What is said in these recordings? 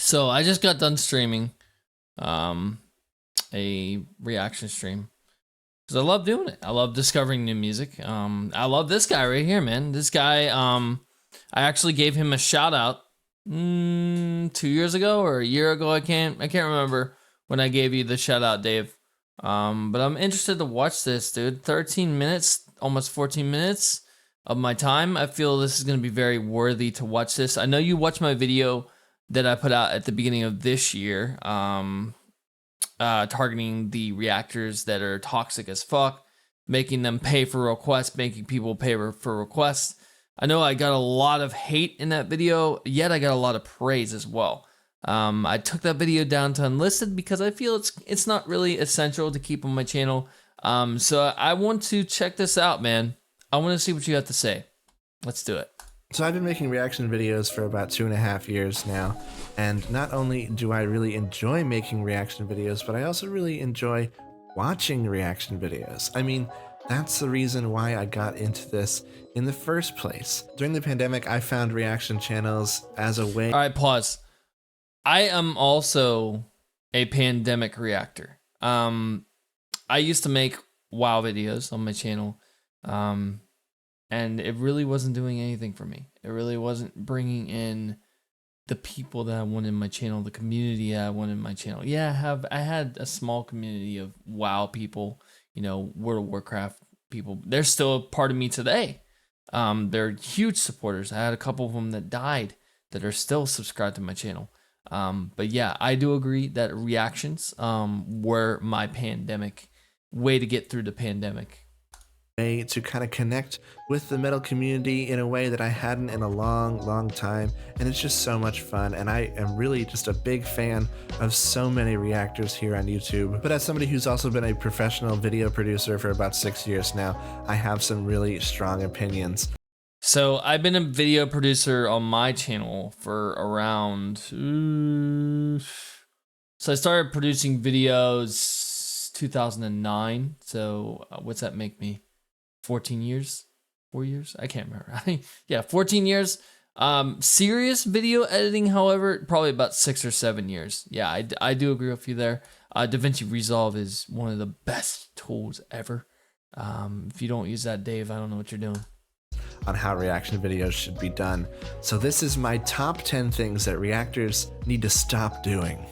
So I just got done streaming a reaction stream because I love doing it. I love discovering new music. I love this guy right here, man. This guy, I actually gave him a shout out 2 years ago or a year ago. I can't remember when I gave you the shout out, Dave. But I'm interested to watch this, dude. 13 minutes, almost 14 minutes of my time. I feel this is going to be very worthy to watch this. I know you watched my video that I put out at the beginning of this year, targeting the reactors that are toxic as fuck, making them pay for requests, making people pay for requests. I know I got a lot of hate in that video, yet I got a lot of praise as well. I took that video down to unlisted because I feel it's not really essential to keep on my channel. So I want to check this out, man. I want to see what you have to say. Let's do it. So I've been making reaction videos for about 2.5 years now, and not only do I really enjoy making reaction videos, but I also really enjoy watching reaction videos. I mean, that's the reason why I got into this in the first place. During the pandemic, I found reaction channels as a way... All right, pause. I am also a pandemic reactor. I used to make WoW videos on my channel, and it really wasn't doing anything for me. It really wasn't bringing in the people that I wanted in my channel, the community that I wanted in my channel. Yeah, I had a small community of WoW people, you know, World of Warcraft people. They're still a part of me today. They're huge supporters. I had a couple of them that died that are still subscribed to my channel. But yeah, I do agree that reactions were my pandemic way to get through the pandemic. To kind of connect with the metal community in a way that I hadn't in a long time, and it's just so much fun, and I am really just a big fan of so many reactors here on YouTube. But as somebody who's also been a professional video producer for about 6 years now, I have some really strong opinions. So I've been a video producer on my channel for around so I started producing videos 2009. So what's that make me? 14 years? 4 years? I can't remember. Yeah, 14 years. Serious video editing, however, probably about 6 or 7 years. Yeah, I do agree with you there. DaVinci Resolve is one of the best tools ever. If you don't use that, Dave, I don't know what you're doing. On how reaction videos should be done. So this is my top 10 things that reactors need to stop doing.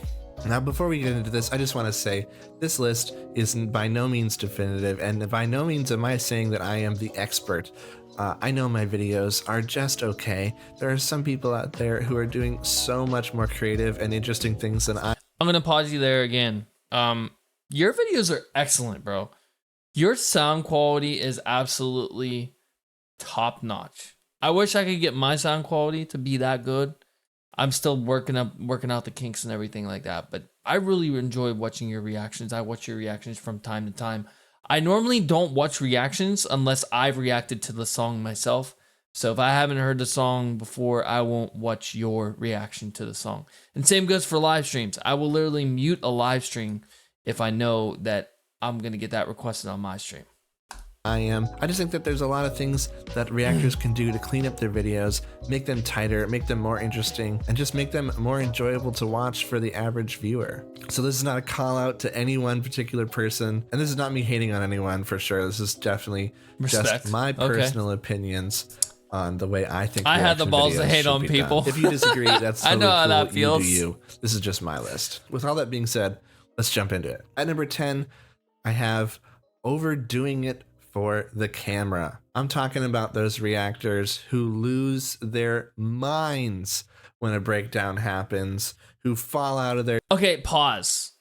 Now, before we get into this, I just want to say this list is by no means definitive, and by no means am I saying that I am the expert. I know my videos are just okay. There are some people out there who are doing so much more creative and interesting things than I. I'm gonna pause you there again. Your videos are excellent, bro. Your sound quality is absolutely top notch. I wish I could get my sound quality to be that good. I'm still working out the kinks and everything like that, but I really enjoy watching your reactions. I watch your reactions from time to time. I normally don't watch reactions unless I've reacted to the song myself. So if I haven't heard the song before, I won't watch your reaction to the song. And same goes for live streams. I will literally mute a live stream if I know that I'm going to get that requested on my stream. I just think that there's a lot of things that reactors can do to clean up their videos, make them tighter, make them more interesting, and just make them more enjoyable to watch for the average viewer. So this is not a call out to any one particular person, and this is not me hating on anyone for sure. This is definitely just my personal opinions on the way I think. I had the balls to hate on people. If you disagree, that's totally I know how cool. that feels. You do you. This is just my list. With all that being said, let's jump into it. At number 10, I have overdoing it for the camera. I'm talking about those reactors who lose their minds when a breakdown happens, who fall out of their... Okay, pause.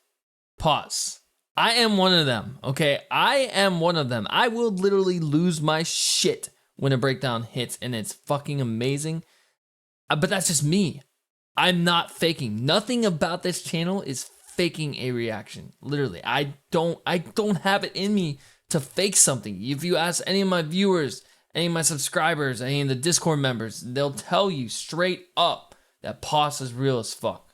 I am one of them, okay? I am one of them. I will literally lose my shit when a breakdown hits, and it's fucking amazing. But that's just me. I'm not faking. Nothing about this channel is faking a reaction. Literally, I don't have it in me to fake something. If you ask any of my viewers, any of my subscribers, any of the Discord members, they'll tell you straight up that Pos is real as fuck.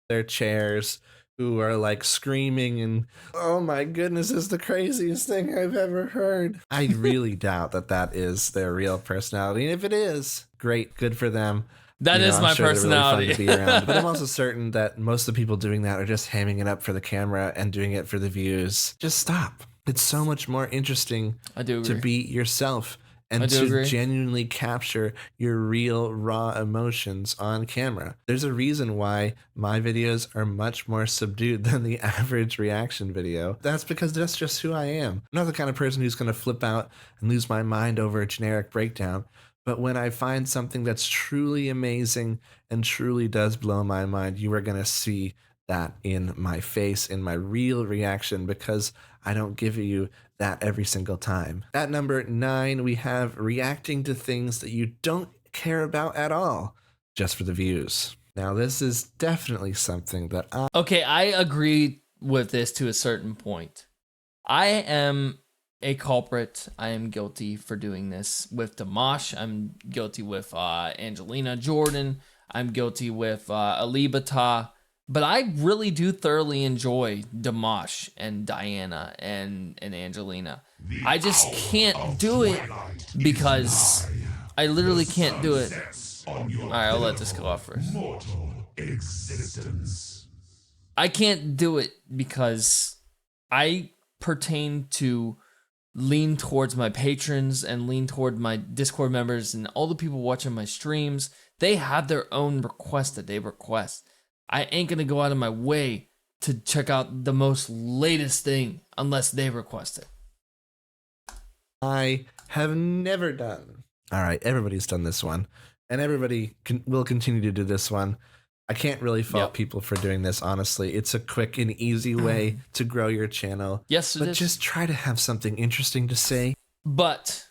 Their chairs, who are like screaming and, oh my goodness, this is the craziest thing I've ever heard. I really doubt that that is their real personality. And if it is, great, good for them. That is I'm my sure they're really fun personality. to be around. But I'm also certain that most of the people doing that are just hamming it up for the camera and doing it for the views. Just stop. It's so much more interesting I do to agree. be yourself and I do to agree. genuinely capture your real raw emotions on camera. There's a reason why my videos are much more subdued than the average reaction video. That's because that's just who I am. I'm not the kind of person who's going to flip out and lose my mind over a generic breakdown. But when I find something that's truly amazing and truly does blow my mind, you are going to see that in my face, in my real reaction, because I don't give you that every single time. At number 9, we have reacting to things that you don't care about at all, just for the views. Now, this is definitely something that Okay, I agree with this to a certain point. I am a culprit. I am guilty for doing this with Dimash. I'm guilty with Angelina Jordan. I'm guilty with Alibata. But I really do thoroughly enjoy Dimash and Diana and Angelina. I just can't do it because I literally can't do it. All right, I'll let this go off first. I can't do it because I pertain to lean towards my patrons and lean toward my Discord members and all the people watching my streams. They have their own requests that they request. I ain't gonna go out of my way to check out the most latest thing unless they request it. I have never done. All right, everybody's done this one, and everybody will continue to do this one. I can't really fault people for doing this, honestly. It's a quick and easy way to grow your channel. Yes, it but is. Just try to have something interesting to say. But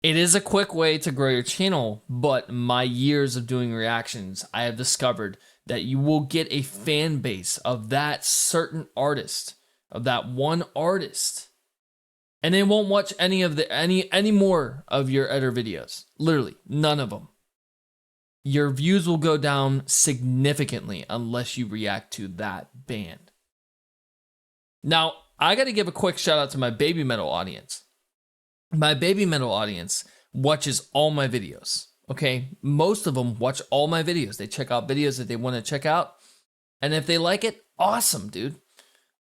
it is a quick way to grow your channel, but my years of doing reactions, I have discovered that you will get a fan base of that certain artist, of that one artist, and they won't watch any more of your other videos. Literally, none of them. Your views will go down significantly unless you react to that band. Now, I got to give a quick shout out to my baby metal audience. My baby metal audience watches all my videos. Okay, most of them watch all my videos. They check out videos that they want to check out. And if they like it, awesome, dude.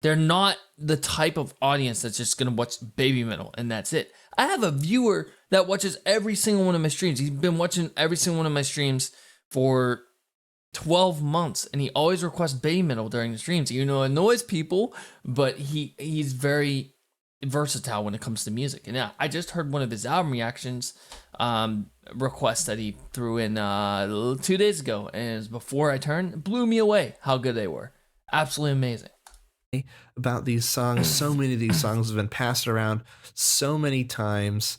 They're not the type of audience that's just going to watch baby metal and that's it. I have a viewer that watches every single one of my streams. He's been watching every single one of my streams for 12 months and he always requests baby metal during the streams. You know, it annoys people, but he's very versatile when it comes to music. And I just heard one of his album reactions requests that he threw in 2 days ago, and it was Before I Turn. It blew me away how good they were. Absolutely amazing. About these songs, so many of these songs have been passed around so many times.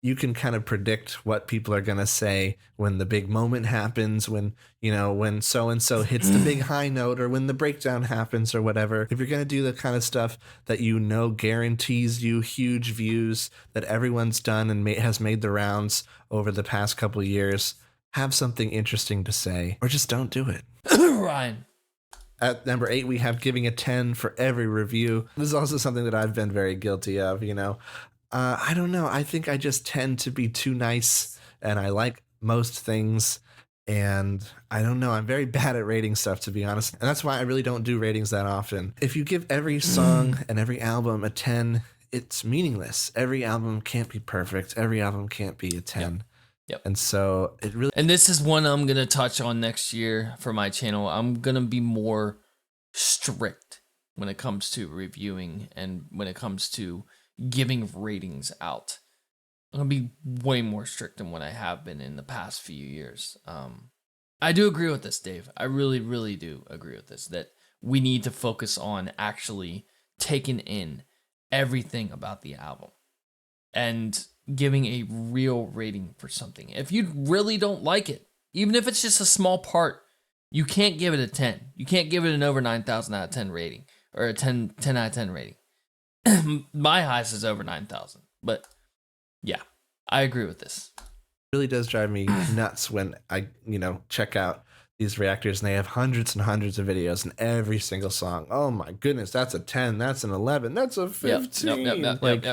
You can kind of predict what people are going to say when the big moment happens, when so-and-so hits the big high note, or when the breakdown happens or whatever. If you're going to do the kind of stuff that guarantees you huge views, that everyone's done and has made the rounds over the past couple of years, have something interesting to say, or just don't do it. Ryan. At number 8, we have giving a 10 for every review. This is also something that I've been very guilty of, I don't know. I think I just tend to be too nice, and I like most things, and I don't know. I'm very bad at rating stuff, to be honest, and that's why I really don't do ratings that often. If you give every song and every album a 10, it's meaningless. Every album can't be perfect. Every album can't be a 10. Yep. And so it really... And this is one I'm going to touch on next year for my channel. I'm going to be more strict when it comes to reviewing and when it comes to giving ratings out. I'm going to be way more strict than what I have been in the past few years. I do agree with this, Dave. I really, really do agree with this, that we need to focus on actually taking in everything about the album and giving a real rating for something. If you really don't like it, even if it's just a small part, you can't give it a 10. You can't give it an over 9,000 out of 10 rating or a 10 out of 10 rating. My highest is over 9,000. But yeah, I agree with this. It really does drive me nuts when I, check out these reactors and they have hundreds and hundreds of videos and every single song. Oh my goodness, that's a 10, that's an 11, that's a 15.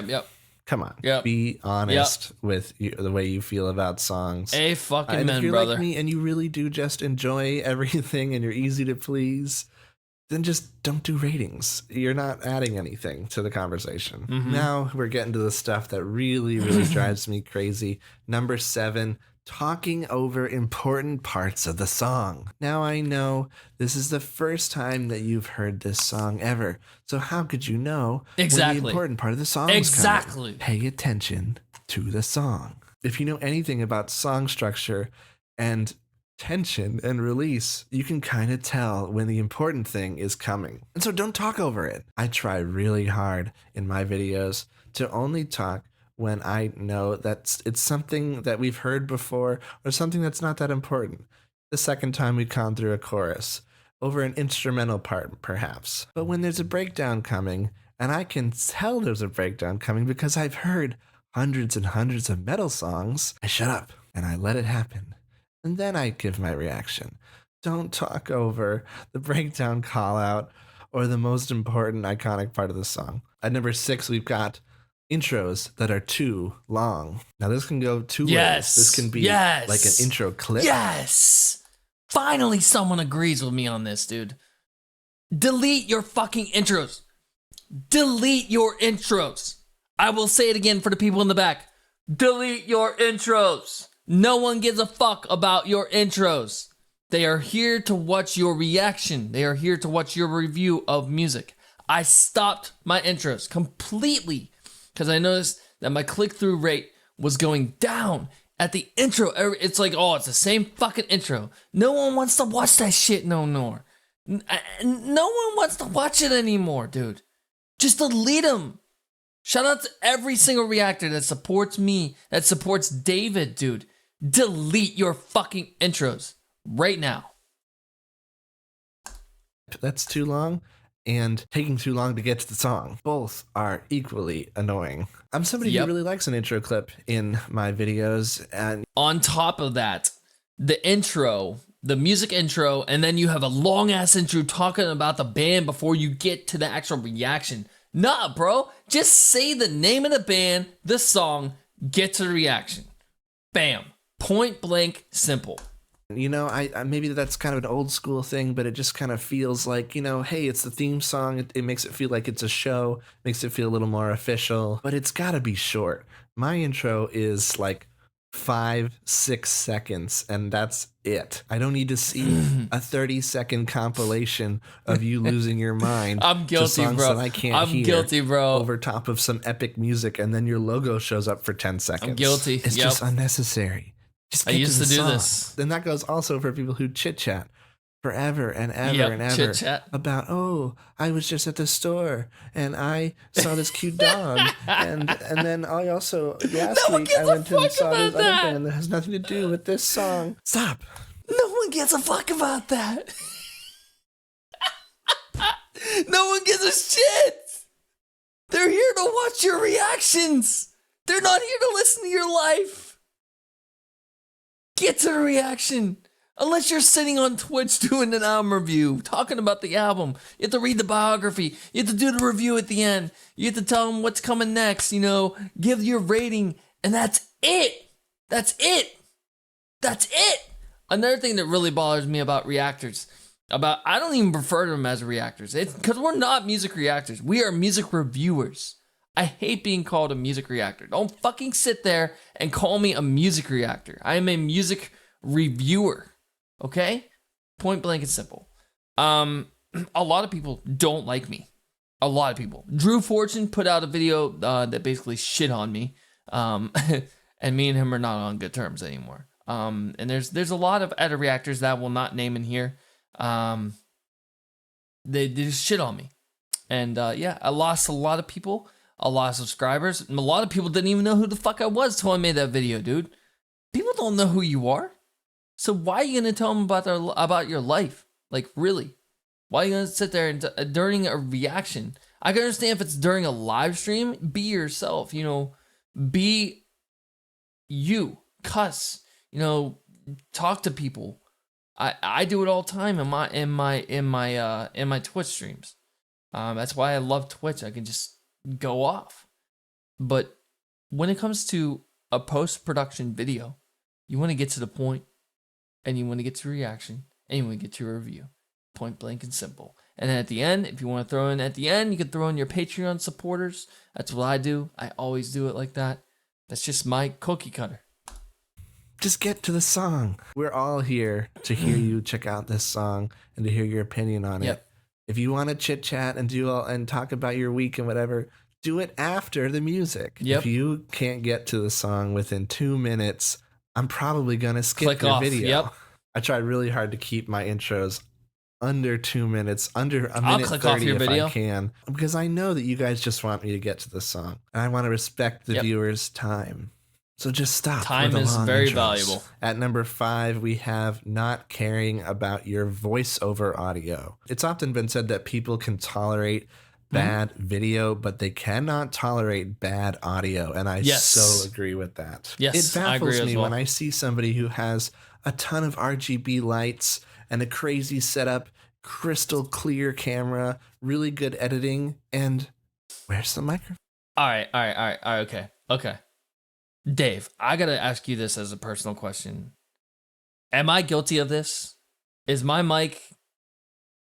Yep. Come on, Yep. be honest with the way you feel about songs. A fucking And if man, you're brother. like me and you really do just enjoy everything and you're easy to please, then just don't do ratings. You're not adding anything to the conversation. Now we're getting to the stuff that really, really drives me crazy. Number 7, talking over important parts of the song. Now I know this is the first time that you've heard this song ever. So how could you know when the important part of the song is coming? Pay attention to the song. If you know anything about song structure and tension and release, you can kind of tell when the important thing is coming. And so don't talk over it. I try really hard in my videos to only talk when I know that it's something that we've heard before or something that's not that important. The second time we've gone through a chorus, over an instrumental part perhaps. But when there's a breakdown coming, and I can tell there's a breakdown coming because I've heard hundreds and hundreds of metal songs, I shut up and I let it happen. And then I give my reaction. Don't talk over the breakdown call out or the most important iconic part of the song. At number 6, we've got intros that are too long. Now this can go two ways. This can be like an intro clip. Yes. Finally someone agrees with me on this, dude. Delete your fucking intros. Delete your intros. I will say it again for the people in the back. Delete your intros. No one gives a fuck about your intros. They are here to watch your reaction. They are here to watch your review of music. I stopped my intros completely because I noticed that my click-through rate was going down at the intro. It's like, oh, it's the same fucking intro. No one wants to watch that shit no more. No one wants to watch it anymore, dude. Just delete them. Shout out to every single reactor that supports me, that supports David, dude. Delete your fucking intros right now. That's too long, and taking too long to get to the song. Both are equally annoying. I'm somebody who really likes an intro clip in my videos, and on top of that, the intro, the music intro, and then you have a long ass intro talking about the band before you get to the actual reaction. Nah, bro. Just say the name of the band, the song, get to the reaction. Bam. Point blank simple. You know, I maybe that's kind of an old school thing, but it just kind of feels like, you know, hey, it's the theme song. It makes it feel like it's a show, makes it feel a little more official, but it's got to be short. My intro is like 5-6 seconds, and that's it. I don't need to see a 30-second compilation of you losing your mind. I'm guilty, to songs bro. That I can't I'm hear guilty, bro. Over top of some epic music, and then your logo shows up for 10 seconds. I'm guilty. It's just unnecessary. Just I used to do this. And that goes also for people who chit chat forever and ever and ever chit-chat. about, oh, I was just at the store and I saw this cute dog, and then I also last week I went and saw this other band that has nothing to do with this song. Stop. No one gives a fuck about that. No one gives a shit. They're here to watch your reactions. They're not here to listen to your life. Get to the reaction. Unless you're sitting on Twitch doing an album review, talking about the album. You have to read the biography. You have to do the review at the end. You have to tell them what's coming next, you know, give your rating, and that's it. That's it. That's it. Another thing that really bothers me about reactors, I don't even refer to them as reactors. It's because we're not music reactors. We are music reviewers. I hate being called a music reactor. Don't fucking sit there and call me a music reactor. I am a music reviewer. Okay? Point blank and simple. A lot of people don't like me. A lot of people. Drew Fortune put out a video that basically shit on me. And me and him are not on good terms anymore. And there's a lot of other reactors that I will not name in here. They just shit on me. And yeah, I lost a lot of people. A lot of subscribers. And a lot of people didn't even know who the fuck I was till I made that video, dude. People don't know who you are. So why are you going to tell them about your life? Like, really? Why are you going to sit there and during a reaction? I can understand if it's during a live stream, be yourself, you know, be you, cuss, you know, talk to people. I do it all the time in my Twitch streams. That's why I love Twitch. I can just go off. But when it comes to a post-production video, you want to get to the point, and you want to get to reaction, and you want to get to a review. Point blank and simple. And then at the end, if you want to throw in at the end, you can throw in your Patreon supporters. That's what I do. I always do it like that. That's just my cookie cutter. Just get to the song. We're all here to hear you check out this song and to hear your opinion on it. If you want to chit chat and talk about your week and whatever, do it after the music. If you can't get to the song within 2 minutes, I'm probably gonna skip your video. I try really hard to keep my intros under 2 minutes, under a minute 30 if I can, because I know that you guys just want me to get to the song, and I want to respect the viewer's time. So just stop. Time is very valuable. At number 5, we have not caring about your voiceover audio. It's often been said that people can tolerate bad video, but they cannot tolerate bad audio. And I so agree with that. It baffles me when I see somebody who has a ton of RGB lights and a crazy setup, crystal clear camera, really good editing, and where's the microphone? All right, okay. Dave, I gotta ask you this as a personal question. Am I guilty of this? Is my mic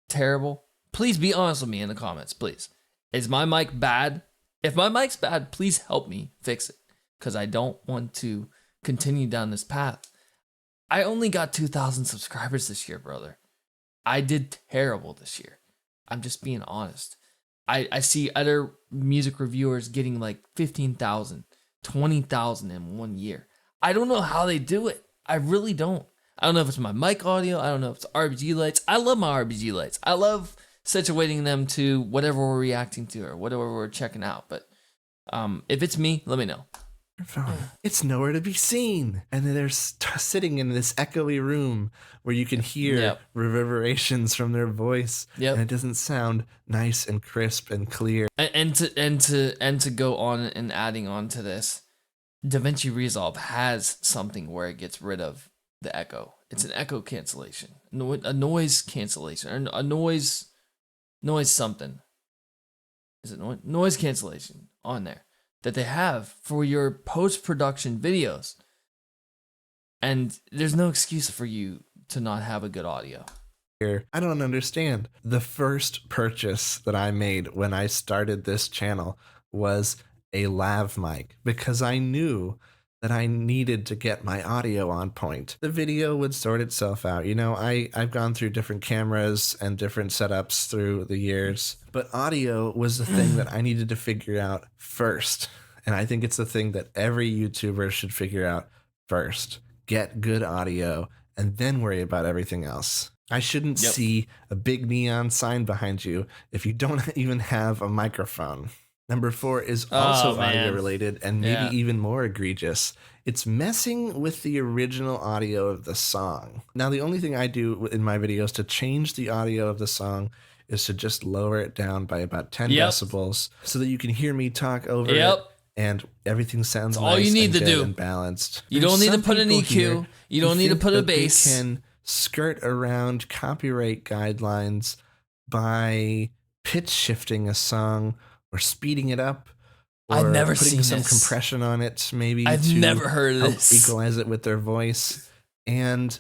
terrible? Please be honest with me in the comments, please. Is my mic bad? If my mic's bad, please help me fix it, because I don't want to continue down this path. I only got 2,000 subscribers this year, brother. I did terrible this year. I'm just being honest. I see other music reviewers getting like 15,000. 20,000 in 1 year. I don't know how they do it. I really don't. I don't know if it's my mic audio. I don't know if it's RGB lights. I love my RGB lights. I love situating them to whatever we're reacting to or whatever we're checking out. But if it's me, let me know. It's nowhere to be seen. And then they're sitting in this echoey room where you can hear reverberations from their voice. And it doesn't sound nice and crisp and clear. And to go on and adding on to this, DaVinci Resolve has something where it gets rid of the echo. It's an echo cancellation, a noise cancellation, or a noise something. Is it noise cancellation on there that they have for your post-production videos? And there's no excuse for you to not have a good audio. I don't understand. The first purchase that I made when I started this channel was a lav mic, because I knew that I needed to get my audio on point. The video would sort itself out. You know, I've gone through different cameras and different setups through the years, but audio was the thing that I needed to figure out first. And I think it's the thing that every YouTuber should figure out first. Get good audio and then worry about everything else. I shouldn't see a big neon sign behind you if you don't even have a microphone. Number 4 is also audio related and maybe even more egregious. It's messing with the original audio of the song. Now, the only thing I do in my videos to change the audio of the song is to just lower it down by about 10 decibels so that you can hear me talk over it. And everything sounds nice all you need and to do. And balanced. You don't need to put an EQ. You don't need to put a bass. They can skirt around copyright guidelines by pitch shifting a song or speeding it up. Or I've never putting seen some this. compression on it, maybe. I've never heard of this. Equalize it with their voice. And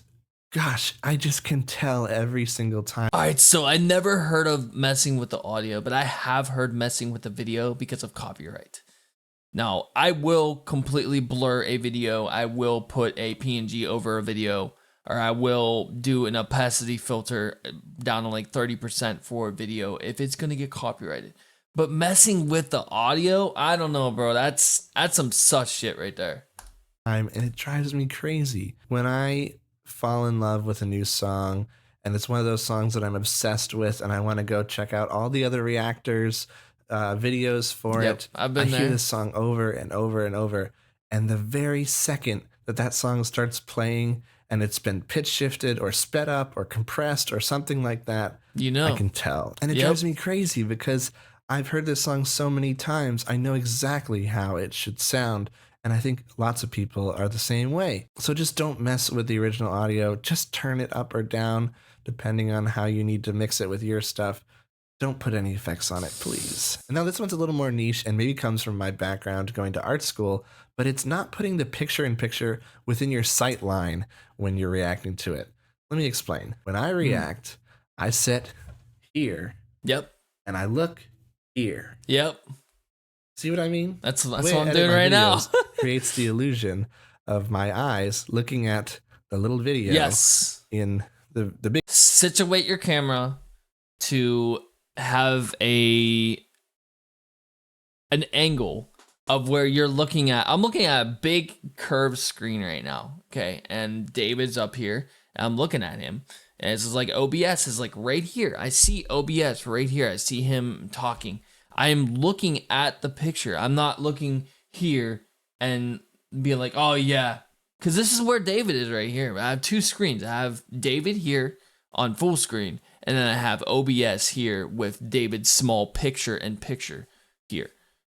gosh, I just can tell every single time. All right, so I never heard of messing with the audio, but I have heard messing with the video because of copyright. Now, I will completely blur a video. I will put a PNG over a video, or I will do an opacity filter down to like 30% for a video if it's going to get copyrighted. But messing with the audio, I don't know, bro. That's some sus shit right there. And it drives me crazy when I fall in love with a new song, and it's one of those songs that I'm obsessed with, and I want to go check out all the other Reactors videos for it. I've been there. I hear this song over and over and over, and the very second that song starts playing and it's been pitch shifted or sped up or compressed or something like that, I can tell. And it drives me crazy because I've heard this song so many times. I know exactly how it should sound. And I think lots of people are the same way. So just don't mess with the original audio. Just turn it up or down, depending on how you need to mix it with your stuff. Don't put any effects on it, please. And now this one's a little more niche and maybe comes from my background going to art school, but it's not putting the picture-in-picture within your sight line when you're reacting to it. Let me explain. When I react, I sit here. Yep. And I look here. Yep. See what I mean? That's what I'm doing right now. Creates the illusion of my eyes looking at the little video. Yes. In the big. Situate your camera to have an angle of where you're looking at. I'm looking at a big curved screen right now. Okay. And David's up here. And I'm looking at him. And it's like OBS is like right here. I see OBS right here. I see him talking. I am looking at the picture. I'm not looking here and being like, oh yeah. Because this is where David is right here. I have two screens. I have David here on full screen. And then I have OBS here with David's small picture-in-picture here.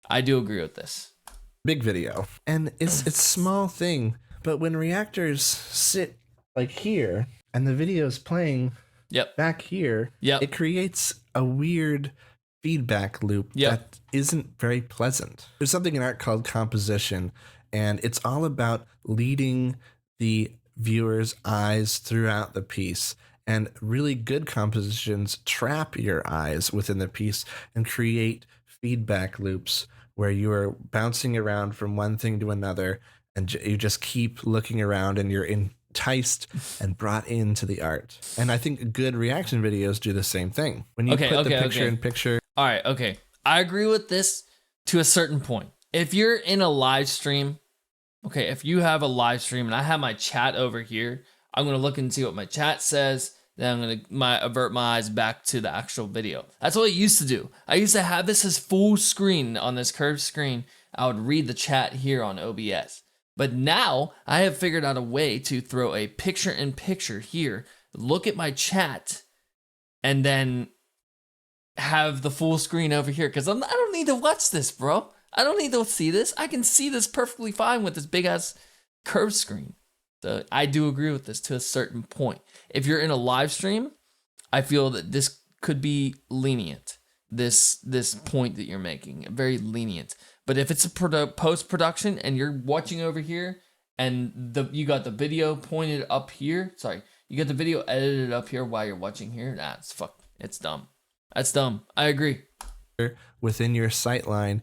I do agree with this. Big video. And it's a small thing. But when reactors sit like here and the video is playing back here, it creates a weird feedback loop that isn't very pleasant. There's something in art called composition, and it's all about leading the viewer's eyes throughout the piece. And really good compositions trap your eyes within the piece and create feedback loops where you are bouncing around from one thing to another, and you just keep looking around and you're enticed and brought into the art. And I think good reaction videos do the same thing. When you put the picture-in-picture. All right, okay. I agree with this to a certain point. If you're in a live stream, okay, if you have a live stream and I have my chat over here, I'm going to look and see what my chat says. Then I'm going to avert my eyes back to the actual video. That's what I used to do. I used to have this as full screen on this curved screen. I would read the chat here on OBS. But now I have figured out a way to throw a picture-in-picture here, look at my chat, and then have the full screen over here. Because I don't need to watch this, bro. I don't need to see this. I can see this perfectly fine with this big-ass curved screen. So I do agree with this to a certain point. If you're in a live stream, I feel that this could be lenient. This point that you're making, very lenient. But if it's a post-production and you're watching over here and you got the video pointed up here, you got the video edited up here while you're watching here, it's dumb. That's dumb. I agree. Within your sight line,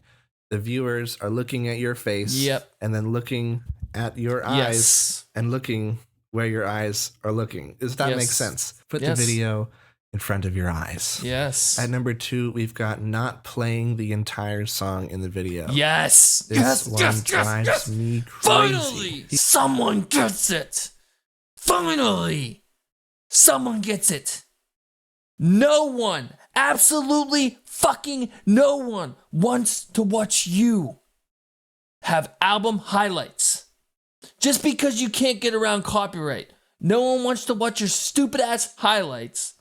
the viewers are looking at your face and then looking at your eyes and looking where your eyes are looking. Does that make sense? Put the video in front of your eyes. Yes. At number 2, we've got not playing the entire song in the video. Yes. This one drives me crazy. Finally, someone gets it. Finally, someone gets it. No one, absolutely fucking no one wants to watch you have album highlights. Just because you can't get around copyright. No one wants to watch your stupid ass highlights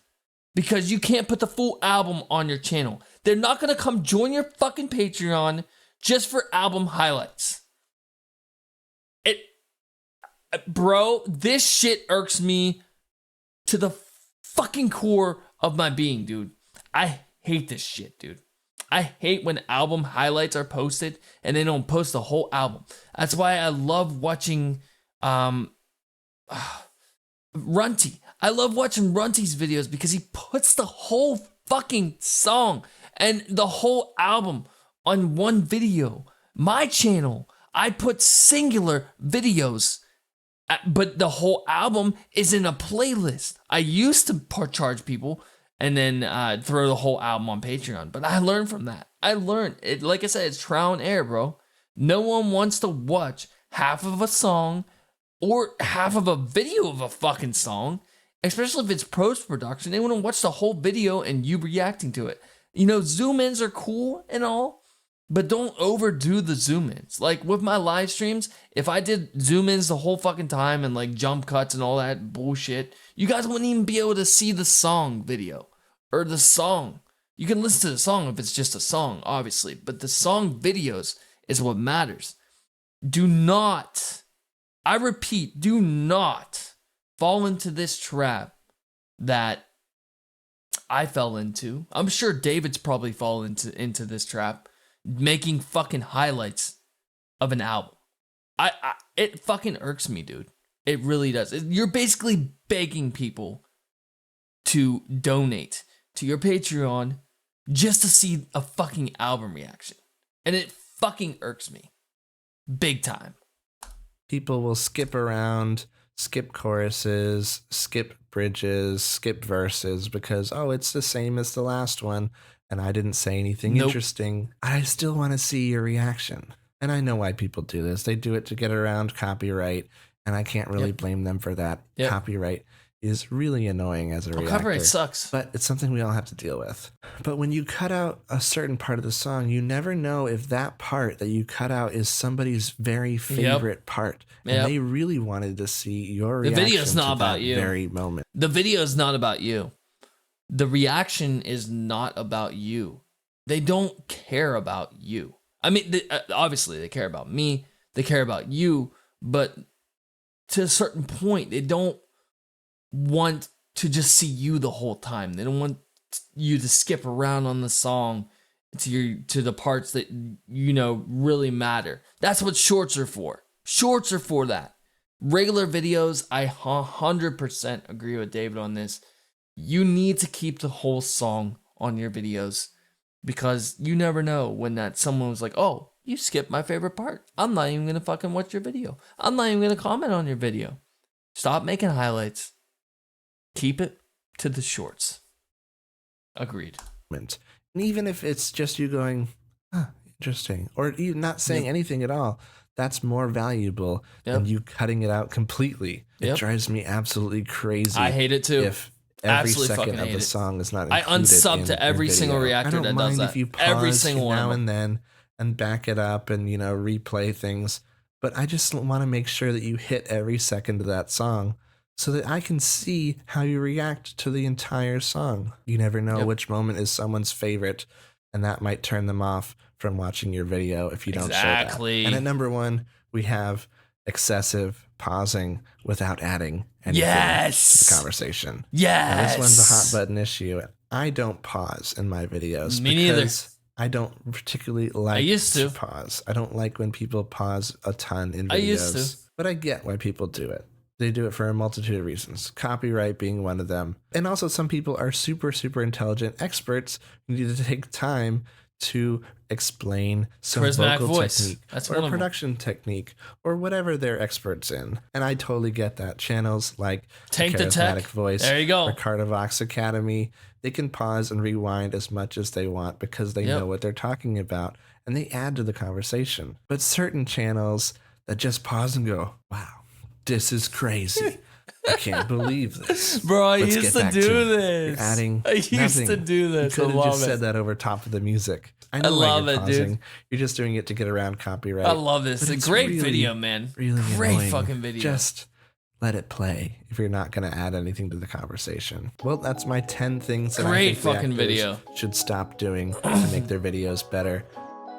because you can't put the full album on your channel. They're not going to come join your fucking Patreon just for album highlights. Bro, this shit irks me to the fucking core of my being, dude. I hate this shit, dude. I hate when album highlights are posted and they don't post the whole album. That's why I love watching Runty. I love watching Runty's videos because he puts the whole fucking song and the whole album on one video. My channel, I put singular videos, but the whole album is in a playlist. I used to charge people and then throw the whole album on Patreon. But I learned from that. I learned. Like I said, it's trial and error, bro. No one wants to watch half of a song or half of a video of a fucking song, especially if it's post-production. They want to watch the whole video and you reacting to it. You know, zoom-ins are cool and all, but don't overdo the zoom-ins. Like with my live streams, if I did zoom-ins the whole fucking time and like jump cuts and all that bullshit, you guys wouldn't even be able to see the song video or the song. You can listen to the song if it's just a song, obviously, but the song videos is what matters. Do not, I repeat, do not fall into this trap that I fell into. I'm sure David's probably fallen into this trap, making fucking highlights of an album. It fucking irks me, dude. It really does. You're basically begging people to donate to your Patreon just to see a fucking album reaction. And it fucking irks me. Big time. People will skip around, skip choruses, skip bridges, skip verses because, oh, it's the same as the last one and I didn't say anything interesting. I still want to see your reaction. And I know why people do this. They do it to get around copyright, and I can't really blame them for that. Copyright is really annoying as a reactor. Copyright sucks. But it's something we all have to deal with. But when you cut out a certain part of the song, you never know if that part that you cut out is somebody's very favorite part. And they really wanted to see your reaction. The video's not about you. Very moment. The video is not about you. The reaction is not about you. They don't care about you. I mean, obviously they care about me. They care about you. But to a certain point, they don't want to just see you the whole time. They don't want you to skip around on the song to the parts that really matter. That's what shorts are for. Shorts are for that. Regular videos, I 100% agree with David on this. You need to keep the whole song on your videos because you never know when that someone was like, oh, you skipped my favorite part. I'm not even gonna fucking watch your video. I'm not even gonna comment on your video. Stop making highlights. Keep it to the shorts. Agreed. And even if it's just you going, interesting, or you not saying anything at all, that's more valuable than you cutting it out completely. It drives me absolutely crazy. I hate it too. If every second of the song is not included. I unsub to every single reactor that does that. If you pause every single one now and then and back it up and replay things, but I just want to make sure that you hit every second of that song so that I can see how you react to the entire song. You never know which moment is someone's favorite, and that might turn them off from watching your video if you don't show that. And at number 1, we have excessive pausing without adding anything to the conversation. Now, this one's a hot button issue. I don't pause in my videos. Me neither. I don't particularly like to pause. I don't like when people pause a ton in videos. I used to. But I get why people do it. They do it for a multitude of reasons, copyright being one of them. And also some people are super, super intelligent experts who need to take time to explain some vocal technique or production technique or whatever they're experts in. And I totally get that. Channels like Tank the Tech Voice, there you go, or Cardivox Academy, they can pause and rewind as much as they want because they know what they're talking about and they add to the conversation. But certain channels that just pause and go, wow, this is crazy. I can't believe this. Bro, I used to do this. You're adding I used to do this. You could have just said that over top of the music. I love it, dude. You're just doing it to get around copyright. I love this. It's a great video, man. Really great annoying. Fucking video. Just let it play if you're not going to add anything to the conversation. Well, that's my 10 things that I think fucking video should stop doing to make their videos better.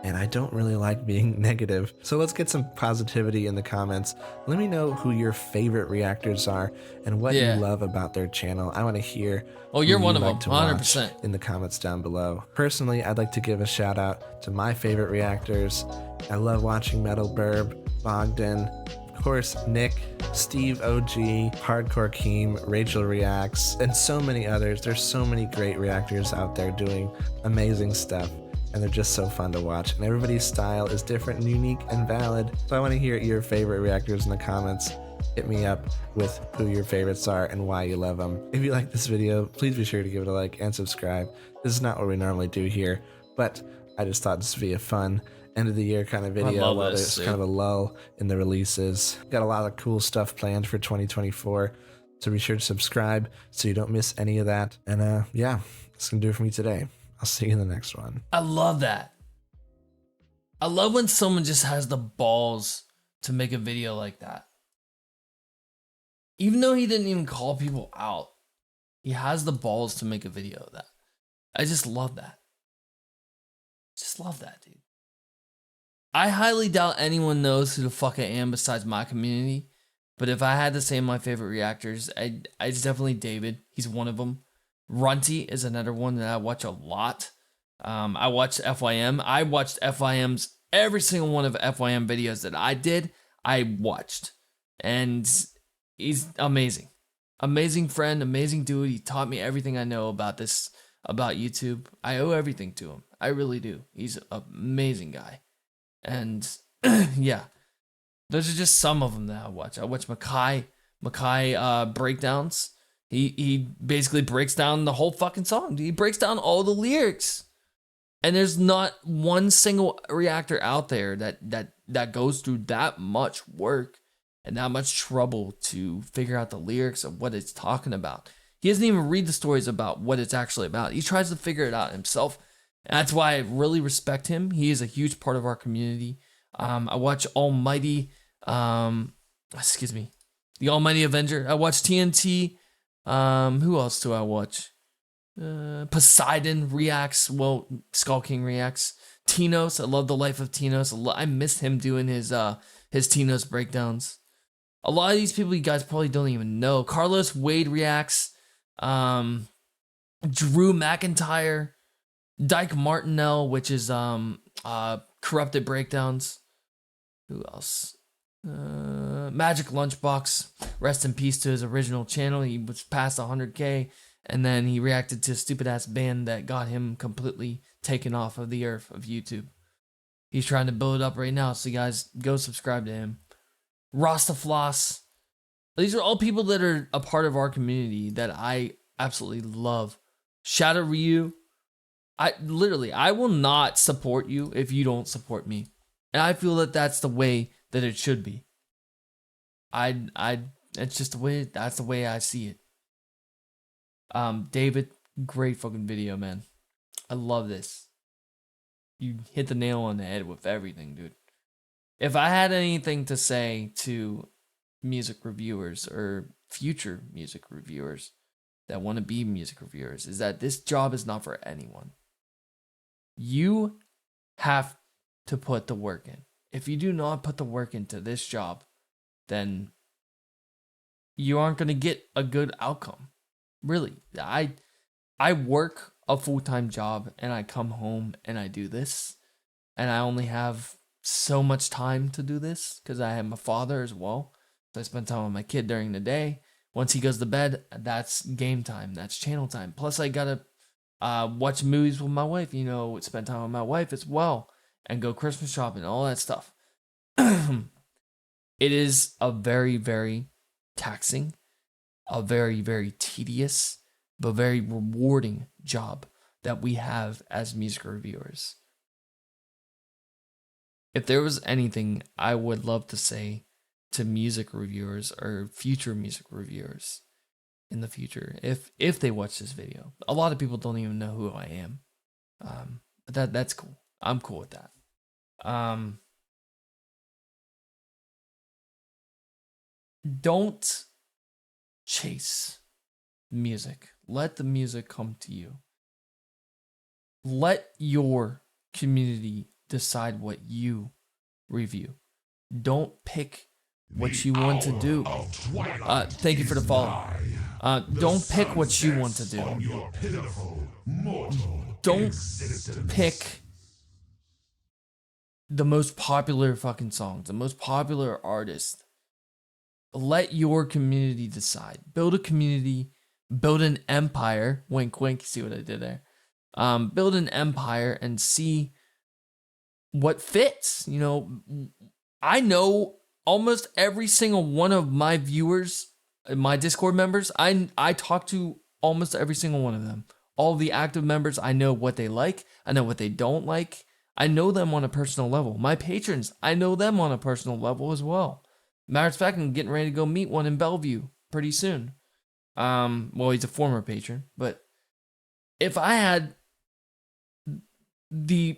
And I don't really like being negative. So let's get some positivity in the comments. Let me know who your favorite reactors are and what you love about their channel. I want to hear. Oh, you're one of them, 100%. In the comments down below. Personally, I'd like to give a shout out to my favorite reactors. I love watching Metal Burb, Bogdan, of course, Nick, Steve OG, Hardcore Keem, Rachel Reacts, and so many others. There's so many great reactors out there doing amazing stuff. And they're just so fun to watch. And everybody's style is different and unique and valid. So I want to hear your favorite reactors in the comments. Hit me up with who your favorites are and why you love them. If you like this video, please be sure to give it a like and subscribe. This is not what we normally do here, but I just thought this would be a fun end of the year kind of video while there's kind of a lull in the releases. Got a lot of cool stuff planned for 2024. So be sure to subscribe so you don't miss any of that. And yeah, that's going to do it for me today. I'll see you in the next one. I love that. I love when someone just has the balls to make a video like that. Even though he didn't even call people out, he has the balls to make a video of that. I just love that. Just love that, dude. I highly doubt anyone knows who the fuck I am besides my community. But if I had to say my favorite reactors, it's definitely David. He's one of them. Runty is another one that I watch a lot. I watched FYM. I watched FYM's every single one of FYM videos that I did. I watched, and he's amazing, amazing friend, amazing dude. He taught me everything I know about YouTube. I owe everything to him. I really do. He's an amazing guy, and yeah, those are just some of them that I watch. I watch Makai breakdowns. He basically breaks down the whole fucking song. He breaks down all the lyrics. And there's not one single reactor out there that goes through that much work and that much trouble to figure out the lyrics of what it's talking about. He doesn't even read the stories about what it's actually about. He tries to figure it out himself. And that's why I really respect him. He is a huge part of our community. I watch Almighty, the Almighty Avenger. I watch TNT. Who else do I watch? Poseidon reacts. Well, Skull King reacts. Tinos. I love the life of Tinos. I missed him doing his Tinos breakdowns. A lot of these people you guys probably don't even know. Carlos Wade reacts. Drew McIntyre. Dyke Martinell, which is corrupted breakdowns. Who else? Magic Lunchbox. Rest in peace to his original channel. He was past 100K. And then he reacted to a stupid ass band that got him completely taken off of the earth of YouTube. He's trying to build it up right now, so you guys go subscribe to him. Rastafloss. These are all people that are a part of our community that I absolutely love. Shadow Ryu. I will not support you if you don't support me. And I feel that that's the way that it should be. It's just that's the way I see it. David, great fucking video, man. I love this. You hit the nail on the head with everything, dude. If I had anything to say to music reviewers or future music reviewers that want to be music reviewers, is that this job is not for anyone. You have to put the work in. If you do not put the work into this job, then you aren't going to get a good outcome. Really, I work a full-time job and I come home and I do this, and I only have so much time to do this because I am a father as well. So I spend time with my kid during the day. Once he goes to bed, that's game time, that's channel time. Plus I gotta watch movies with my wife, spend time with my wife as well, and go Christmas shopping, all that stuff. It is a very, very taxing, a very, very tedious, but very rewarding job that we have as music reviewers. If there was anything I would love to say to music reviewers or future music reviewers in the future, if they watch this video, a lot of people don't even know who I am. But that's cool. I'm cool with that. Don't chase music. Let the music come to you. Let your community decide what you review. Don't pick what you want to do. Thank you for the follow. Don't pick what you want to do. Don't pick the most popular fucking songs, the most popular artist. Let your community decide. Build a community, build an empire. Wink, wink. See what I did there? Build an empire and see what fits. I know almost every single one of my viewers, my Discord members. I talk to almost every single one of them. All the active members, I know what they like. I know what they don't like. I know them on a personal level. My patrons, I know them on a personal level as well. Matter of fact, I'm getting ready to go meet one in Bellevue pretty soon. Well, he's a former patron, but if I had the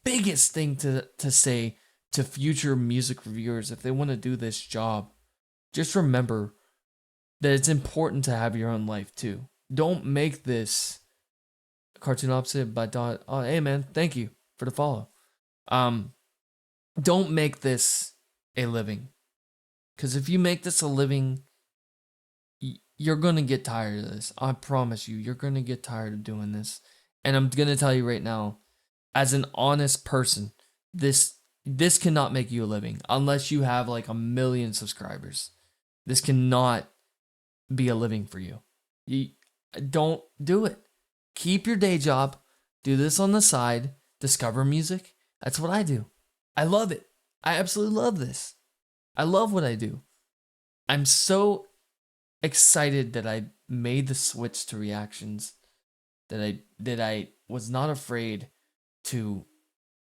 biggest thing to say to future music reviewers, if they want to do this job, just remember that it's important to have your own life too. Don't make this cartoon opposite by Dot. Oh, hey man, thank you for the follow. Don't make this a living. Because if you make this a living, you're gonna get tired of this. I promise you, you're gonna get tired of doing this. And I'm gonna tell you right now, as an honest person, this cannot make you a living unless you have like 1 million subscribers. This cannot be a living for you. You don't do it. Keep your day job. Do this on the side. Discover music. That's what I do. I love it. I absolutely love this. I love what I do. I'm so excited that I made the switch to reactions, that I was not afraid to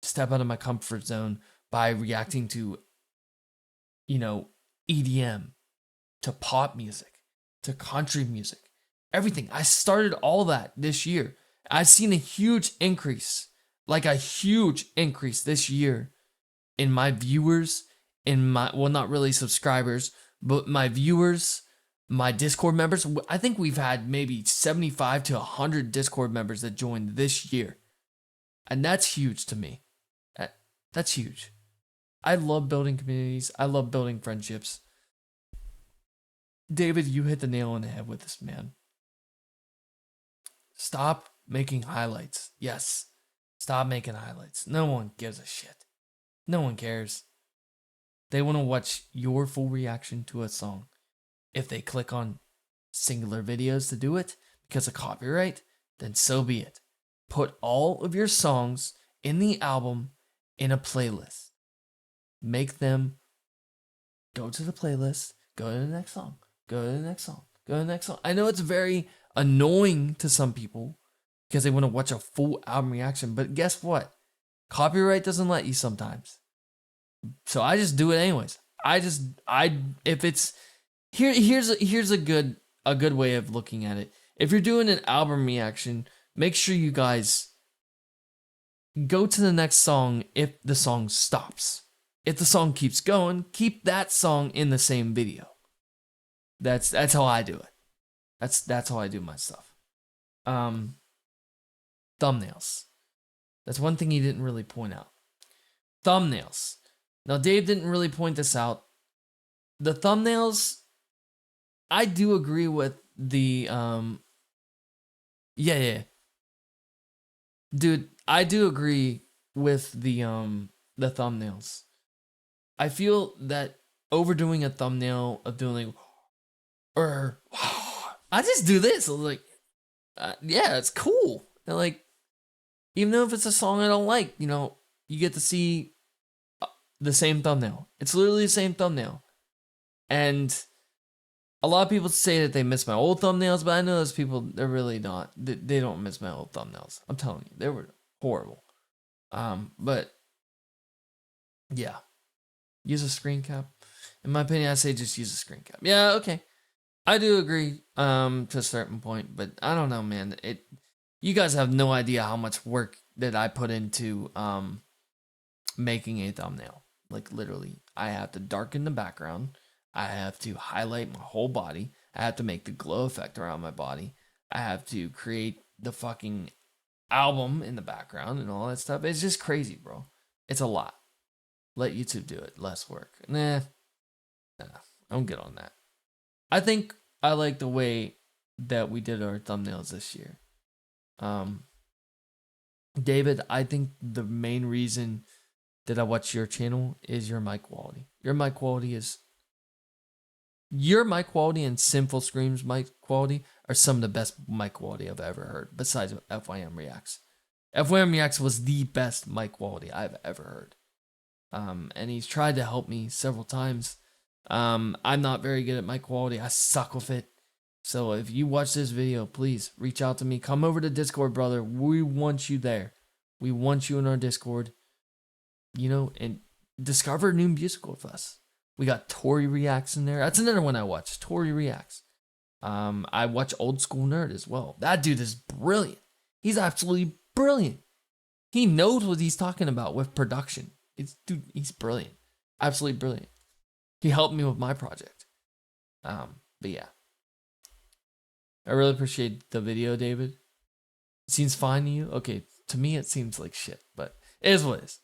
step out of my comfort zone by reacting to, EDM, to pop music, to country music, everything. I started all that this year. I've seen a huge increase, like a huge increase this year in my viewers, not really subscribers, but my viewers, my Discord members. I think we've had maybe 75 to 100 Discord members that joined this year. And that's huge to me. That's huge. I love building communities. I love building friendships. David, you hit the nail on the head with this, man. Stop making highlights. Yes. Stop making highlights. No one gives a shit. No one cares. They want to watch your full reaction to a song. If they click on singular videos to do it because of copyright, then so be it. Put all of your songs in the album in a playlist. Make them go to the playlist, go to the next song, go to the next song, go to the next song. I know it's very annoying to some people because they want to watch a full album reaction, but guess what? Copyright doesn't let you sometimes. So I just do it anyways. If it's here's a good way of looking at it. If you're doing an album reaction, make sure you guys go to the next song if the song stops. If the song keeps going, keep that song in the same video. That's how I do it. That's how I do my stuff. Thumbnails. That's one thing he didn't really point out. Thumbnails. Now Dave didn't really point this out. The thumbnails, I do agree with the Dude, I do agree with the thumbnails. I feel that overdoing a thumbnail of doing like, or I just do this like, yeah, it's cool. And like, even though if it's a song I don't like, you get to see the same thumbnail. It's literally the same thumbnail. And a lot of people say that they miss my old thumbnails, but I know those people, they're really not. They don't miss my old thumbnails. I'm telling you, they were horrible. But yeah, use a screen cap. In my opinion, I say just use a screen cap. Yeah, okay. I do agree to a certain point, but I don't know, man. You guys have no idea how much work that I put into making a thumbnail. Like literally, I have to darken the background. I have to highlight my whole body. I have to make the glow effect around my body. I have to create the fucking album in the background and all that stuff. It's just crazy, bro. It's a lot. Let YouTube do it. Less work. Nah, I don't get on that. I think I like the way that we did our thumbnails this year. David, I think the main reason that I watch your channel is your mic quality. Your mic quality and Sinful Scream's mic quality are some of the best mic quality I've ever heard, besides FYM Reacts. FYM Reacts was the best mic quality I've ever heard. And he's tried to help me several times. I'm not very good at mic quality. I suck with it. So if you watch this video, please reach out to me. Come over to Discord, brother. We want you there. We want you in our Discord. And discover new music with us. We got Tori Reacts in there. That's another one I watch. Tori Reacts. I watch Old School Nerd as well. That dude is brilliant. He's absolutely brilliant. He knows what he's talking about with production. He's brilliant. Absolutely brilliant. He helped me with my project. But yeah. I really appreciate the video, David. It seems fine to you? Okay, to me it seems like shit, but it is what it is.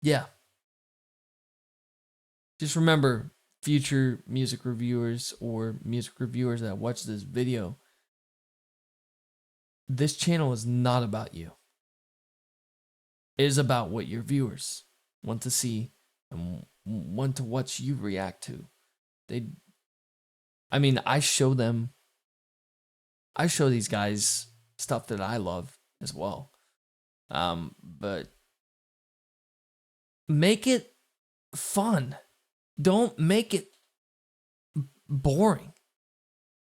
Yeah. Just remember, future music reviewers or music reviewers that watch this video, this channel is not about you. It is about what your viewers want to see and want to watch you react to. I show these guys stuff that I love as well. But make it fun. Don't make it boring.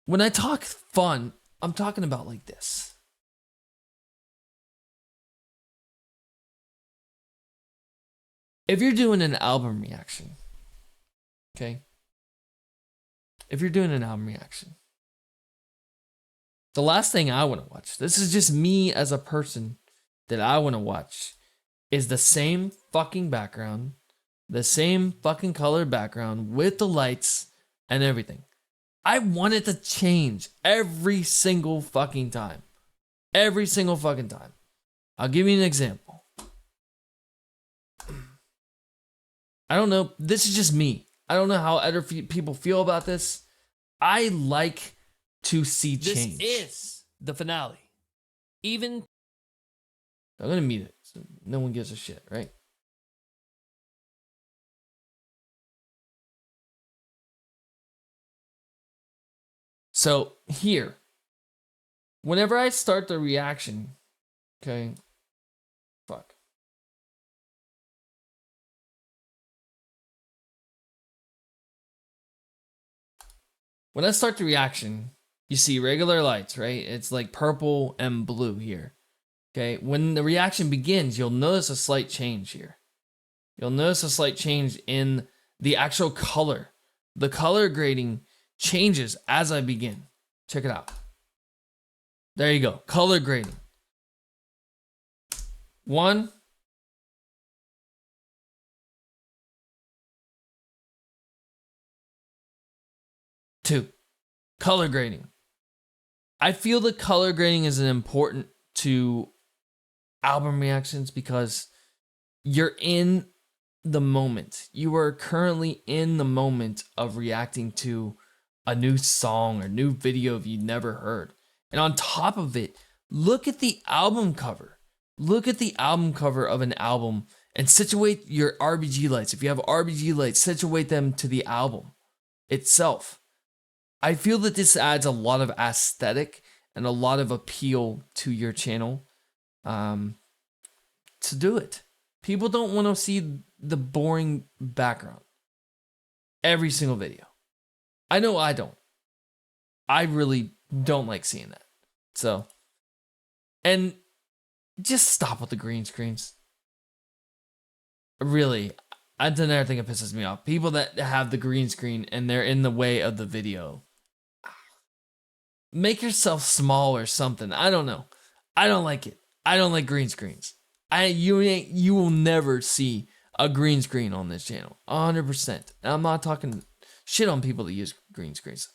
When I talk fun, I'm talking about like this. If you're doing an album reaction, okay? If you're doing an album reaction, the last thing I want to watch, this is just me as a person that I want to watch, is the same fucking background, the same fucking color background with the lights and everything. I want it to change every single fucking time. Every single fucking time. I'll give you an example. I don't know. This is just me. I don't know how other people feel about this. I like to see change. This is the finale. Even I'm going to mute it so no one gives a shit, right? So here, whenever I start the reaction, okay, fuck. When I start the reaction, you see regular lights, right? It's like purple and blue here. Okay, when the reaction begins, you'll notice a slight change here. You'll notice a slight change in the actual color. The color grading changes as I begin. Check it out. There you go. Color grading. 1. Two, color grading. I feel that color grading is important to album reactions because you're in the moment. You are currently in the moment of reacting to a new song or new video you've never heard. And on top of it, look at the album cover. Look at the album cover of an album and situate your RGB lights. If you have RGB lights, situate them to the album itself. I feel that this adds a lot of aesthetic and a lot of appeal to your channel to do it. People don't want to see the boring background every single video. I know I don't. I really don't like seeing that. So, and just stop with the green screens. Really, that's another thing that pisses me off. People that have the green screen and they're in the way of the video. Make yourself small or something. I don't know. I don't like it. I don't like green screens. You will never see a green screen on this channel. 100%. And I'm not talking shit on people that use green screens.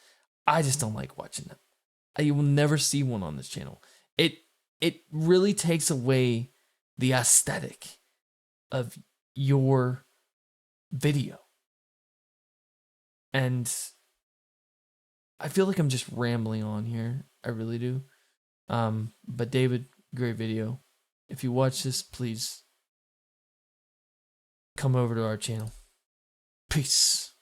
I just don't like watching them. You will never see one on this channel. It really takes away the aesthetic of your video. And I feel like I'm just rambling on here. I really do. But David, great video. If you watch this, please come over to our channel. Peace.